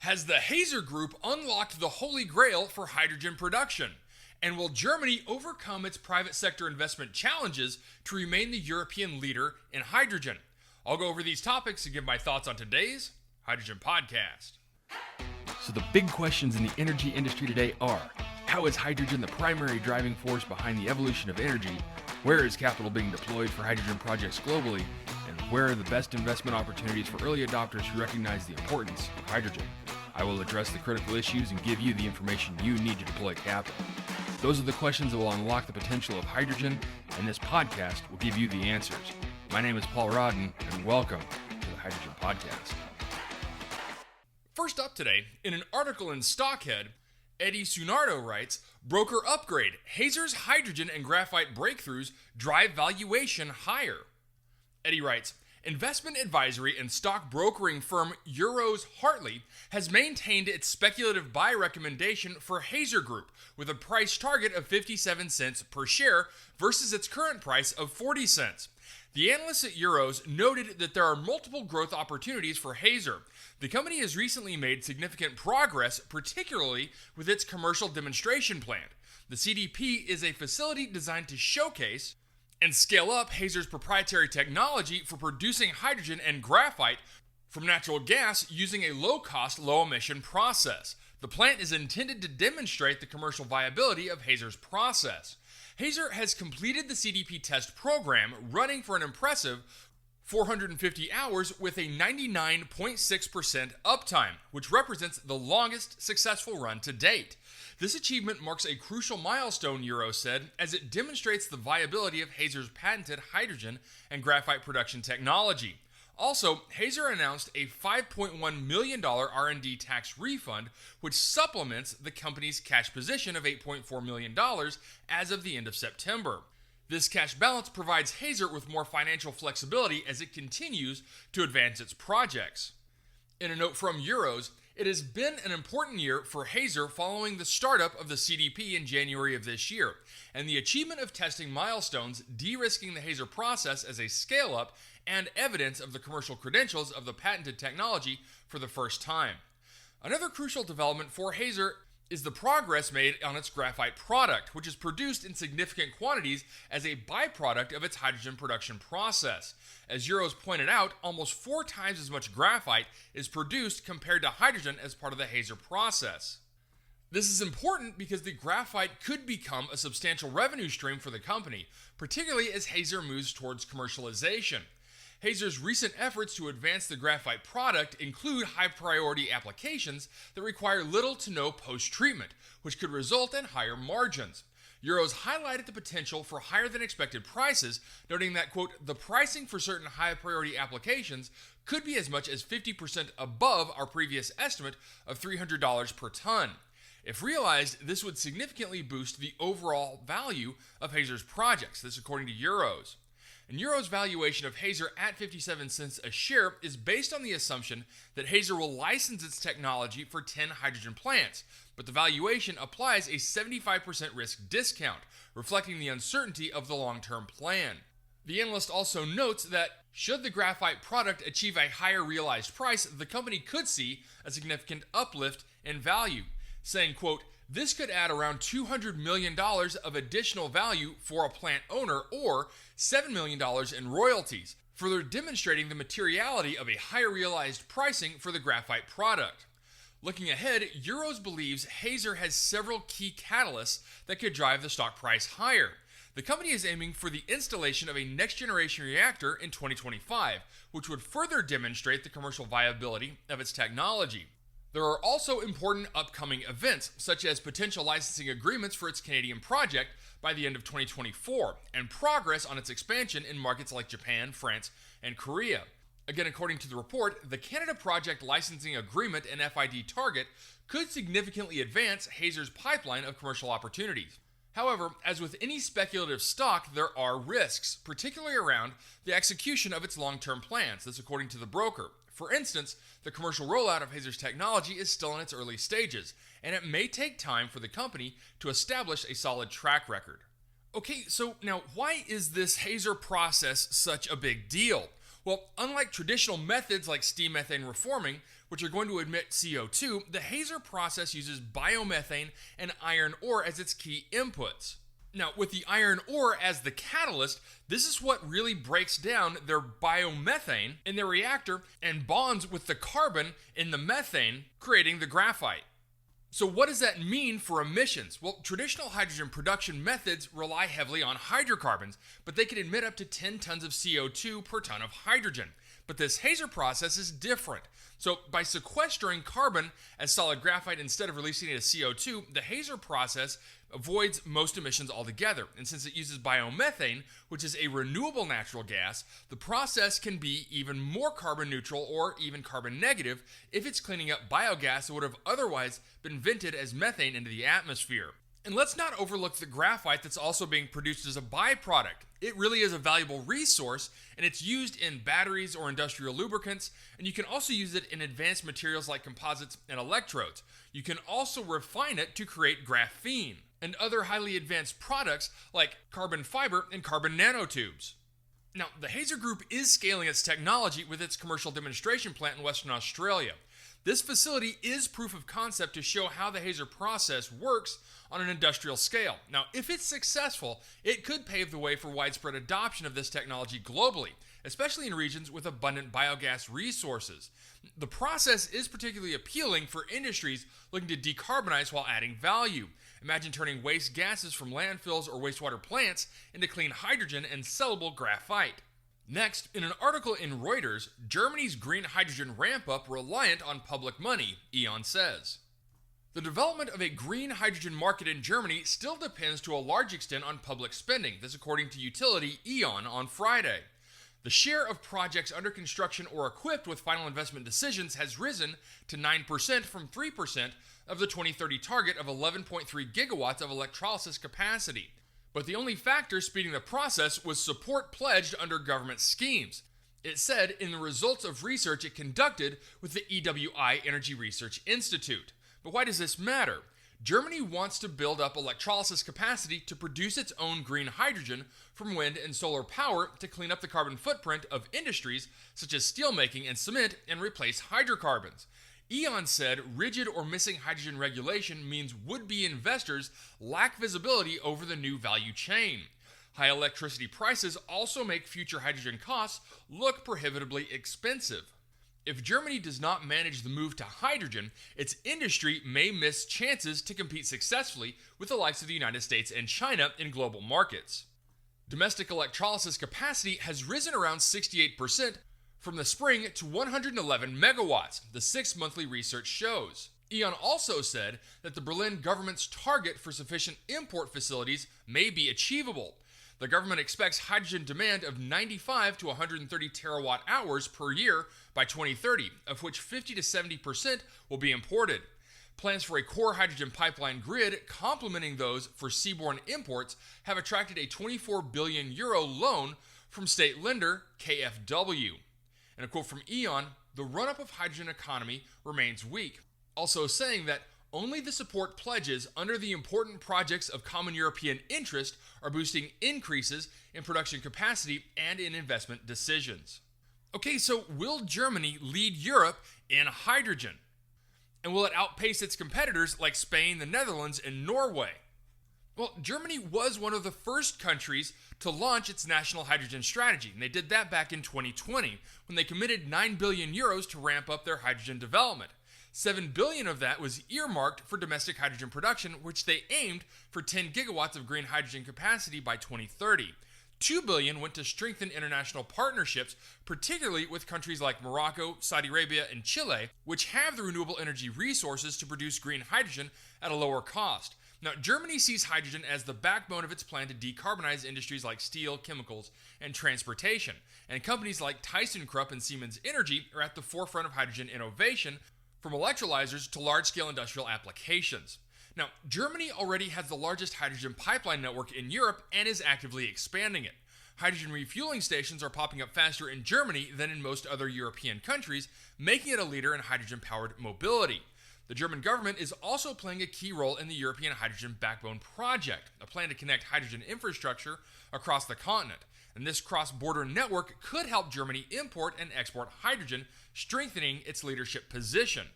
Has the Hazer Group unlocked the holy grail for hydrogen production? And will Germany overcome its private sector investment challenges to remain the European leader in hydrogen? I'll go over these topics and give my thoughts on today's Hydrogen Podcast. So the big questions in the energy industry today are: how is hydrogen the primary driving force behind the evolution of energy? Where is capital being deployed for hydrogen projects globally? And where are the best investment opportunities for early adopters who recognize the importance of hydrogen? I will address the critical issues and give you the information you need to deploy capital. Those are the questions that will unlock the potential of hydrogen, and this podcast will give you the answers. My name is Paul Rodden, and welcome to the Hydrogen Podcast. First up today, in an article in Stockhead, Eddie Sunardo writes, "Broker upgrade, Hazer's hydrogen and graphite breakthroughs drive valuation higher." Eddie writes, investment advisory and stock brokering firm Euros Hartley has maintained its speculative buy recommendation for Hazer Group with a price target of 57 cents per share versus its current price of 40 cents. The analysts at Euros noted that there are multiple growth opportunities for Hazer. The company has recently made significant progress, particularly with its commercial demonstration plant. The CDP is a facility designed to showcase and scale up Hazer's proprietary technology for producing hydrogen and graphite from natural gas using a low-cost, low-emission process. The plant is intended to demonstrate the commercial viability of Hazer's process. Hazer has completed the CDP test program, running for an impressive 450 hours with a 99.6% uptime, which represents the longest successful run to date. This achievement marks a crucial milestone, Euro said, as it demonstrates the viability of Hazer's patented hydrogen and graphite production technology. Also, Hazer announced a $5.1 million R&D tax refund, which supplements the company's cash position of $8.4 million as of the end of September. This cash balance provides Hazer with more financial flexibility as it continues to advance its projects. In a note from Euros, it has been an important year for Hazer following the startup of the CDP in January of this year, and the achievement of testing milestones, de-risking the Hazer process as a scale-up, and evidence of the commercial credentials of the patented technology for the first time. Another crucial development for Hazer is the progress made on its graphite product, which is produced in significant quantities as a byproduct of its hydrogen production process. As Euros pointed out, almost 4 times as much graphite is produced compared to hydrogen as part of the Hazer process. This is important because the graphite could become a substantial revenue stream for the company, particularly as Hazer moves towards commercialization. Hazer's recent efforts to advance the graphite product include high-priority applications that require little to no post-treatment, which could result in higher margins. Euros highlighted the potential for higher-than-expected prices, noting that, quote, the pricing for certain high-priority applications could be as much as 50% above our previous estimate of $300 per ton. If realized, this would significantly boost the overall value of Hazer's projects, this according to Euros. And Euros' valuation of Hazer at 57 cents a share is based on the assumption that Hazer will license its technology for 10 hydrogen plants, but the valuation applies a 75% risk discount, reflecting the uncertainty of the long-term plan. The analyst also notes that should the graphite product achieve a higher realized price, the company could see a significant uplift in value, saying, quote, this could add around $200 million of additional value for a plant owner or $7 million in royalties, further demonstrating the materiality of a higher realized pricing for the graphite product. Looking ahead, Euros believes Hazer has several key catalysts that could drive the stock price higher. The company is aiming for the installation of a next-generation reactor in 2025, which would further demonstrate the commercial viability of its technology. There are also important upcoming events, such as potential licensing agreements for its Canadian project by the end of 2024, and progress on its expansion in markets like Japan, France, and Korea. Again, according to the report, the Canada project licensing agreement and FID target could significantly advance Hazer's pipeline of commercial opportunities. However, as with any speculative stock, there are risks, particularly around the execution of its long-term plans, this according to the broker. For instance, the commercial rollout of Hazer's technology is still in its early stages, and it may take time for the company to establish a solid track record. Okay, so now why is this Hazer process such a big deal? Well, unlike traditional methods like steam methane reforming, which are going to emit CO2, the Hazer process uses biomethane and iron ore as its key inputs. Now, with the iron ore as the catalyst, this is what really breaks down their biomethane in their reactor and bonds with the carbon in the methane, creating the graphite. So what does that mean for emissions? Well, traditional hydrogen production methods rely heavily on hydrocarbons, but they can emit up to 10 tons of CO2 per ton of hydrogen. But this Hazer process is different. So by sequestering carbon as solid graphite instead of releasing it as CO2, the Hazer process avoids most emissions altogether. And since it uses biomethane, which is a renewable natural gas, the process can be even more carbon neutral or even carbon negative if it's cleaning up biogas that would have otherwise been vented as methane into the atmosphere. And let's not overlook the graphite that's also being produced as a byproduct. It really is a valuable resource, and it's used in batteries or industrial lubricants, and you can also use it in advanced materials like composites and electrodes. You can also refine it to create graphene and other highly advanced products like carbon fiber and carbon nanotubes. Now, the Hazer Group is scaling its technology with its commercial demonstration plant in Western Australia. This facility is proof of concept to show how the Hazer process works on an industrial scale. Now, if it's successful, it could pave the way for widespread adoption of this technology globally, especially in regions with abundant biogas resources. The process is particularly appealing for industries looking to decarbonize while adding value. Imagine turning waste gases from landfills or wastewater plants into clean hydrogen and sellable graphite. Next, in an article in Reuters, Germany's green hydrogen ramp-up reliant on public money, E.ON says. The development of a green hydrogen market in Germany still depends to a large extent on public spending, this according to utility E.ON on Friday. The share of projects under construction or equipped with final investment decisions has risen to 9% from 3% of the 2030 target of 11.3 gigawatts of electrolysis capacity. But the only factor speeding the process was support pledged under government schemes. It said in the results of research it conducted with the EWI Energy Research Institute. But why does this matter? Germany wants to build up electrolysis capacity to produce its own green hydrogen from wind and solar power to clean up the carbon footprint of industries such as steelmaking and cement and replace hydrocarbons. E.ON said rigid or missing hydrogen regulation means would-be investors lack visibility over the new value chain. High electricity prices also make future hydrogen costs look prohibitively expensive. If Germany does not manage the move to hydrogen, its industry may miss chances to compete successfully with the likes of the United States and China in global markets. Domestic electrolysis capacity has risen around 68% from the spring to 111 megawatts, the 6-monthly research shows. E.ON also said that the Berlin government's target for sufficient import facilities may be achievable. The government expects hydrogen demand of 95 to 130 terawatt hours per year by 2030, of which 50 to 70% will be imported. Plans for a core hydrogen pipeline grid complementing those for seaborne imports have attracted a 24 billion euro loan from state lender KfW. And a quote from E.ON, the run-up of hydrogen economy remains weak, also saying that only the support pledges under the important projects of common European interest are boosting increases in production capacity and in investment decisions. Okay, so will Germany lead Europe in hydrogen? And will it outpace its competitors like Spain, the Netherlands, and Norway? Well, Germany was one of the first countries to launch its national hydrogen strategy, and they did that back in 2020 when they committed 9 billion euros to ramp up their hydrogen development. 7 billion of that was earmarked for domestic hydrogen production, which they aimed for 10 gigawatts of green hydrogen capacity by 2030. 2 billion went to strengthen international partnerships, particularly with countries like Morocco, Saudi Arabia, and Chile, which have the renewable energy resources to produce green hydrogen at a lower cost. Now, Germany sees hydrogen as the backbone of its plan to decarbonize industries like steel, chemicals, and transportation. And companies like ThyssenKrupp and Siemens Energy are at the forefront of hydrogen innovation, from electrolyzers to large-scale industrial applications. Now, Germany already has the largest hydrogen pipeline network in Europe and is actively expanding it. Hydrogen refueling stations are popping up faster in Germany than in most other European countries, making it a leader in hydrogen-powered mobility. The German government is also playing a key role in the European Hydrogen Backbone Project, a plan to connect hydrogen infrastructure across the continent. And this cross-border network could help Germany import and export hydrogen, strengthening its leadership position.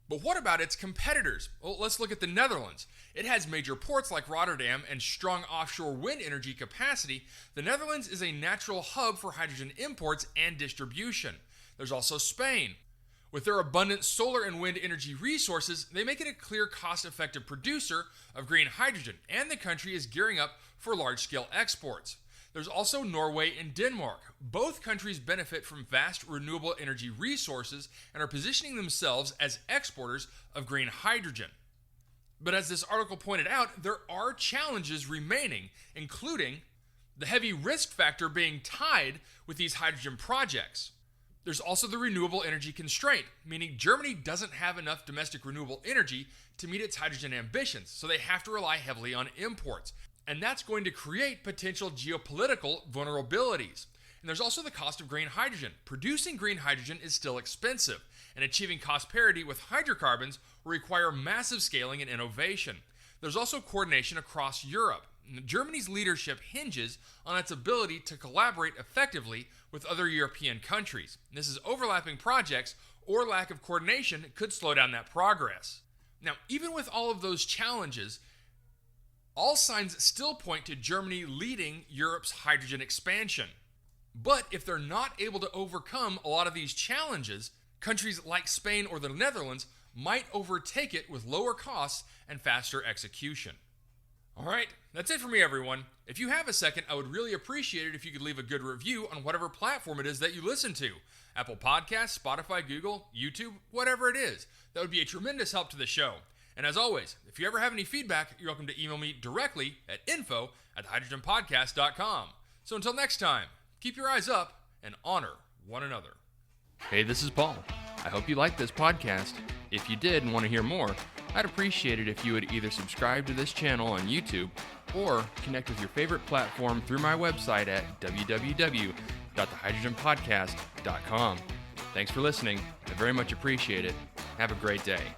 But what about its competitors? Well, let's look at the Netherlands. It has major ports like Rotterdam and strong offshore wind energy capacity. The Netherlands is a natural hub for hydrogen imports and distribution. There's also Spain. With their abundant solar and wind energy resources, they make it a clear cost-effective producer of green hydrogen, and the country is gearing up for large-scale exports. There's also Norway and Denmark. Both countries benefit from vast renewable energy resources and are positioning themselves as exporters of green hydrogen. But as this article pointed out, there are challenges remaining, including the heavy risk factor being tied with these hydrogen projects. There's also the renewable energy constraint, meaning Germany doesn't have enough domestic renewable energy to meet its hydrogen ambitions, so they have to rely heavily on imports. And that's going to create potential geopolitical vulnerabilities. And there's also the cost of green hydrogen. Producing green hydrogen is still expensive, and achieving cost parity with hydrocarbons will require massive scaling and innovation. There's also coordination across Europe. Germany's leadership hinges on its ability to collaborate effectively with other European countries. This is overlapping projects or lack of coordination could slow down that progress. Now, even with all of those challenges, all signs still point to Germany leading Europe's hydrogen expansion. But if they're not able to overcome a lot of these challenges, countries like Spain or the Netherlands might overtake it with lower costs and faster execution. All right, that's it for me, everyone. If you have a second, I would really appreciate it if you could leave a good review on whatever platform it is that you listen to. Apple Podcasts, Spotify, Google, YouTube, whatever it is. That would be a tremendous help to the show. And as always, if you ever have any feedback, you're welcome to email me directly at info@thehydrogenpodcast.com. So until next time, keep your eyes up and honor one another. Hey, this is Paul. I hope you liked this podcast. If you did and want to hear more, I'd appreciate it if you would either subscribe to this channel on YouTube or connect with your favorite platform through my website at www.thehydrogenpodcast.com. Thanks for listening. I very much appreciate it. Have a great day.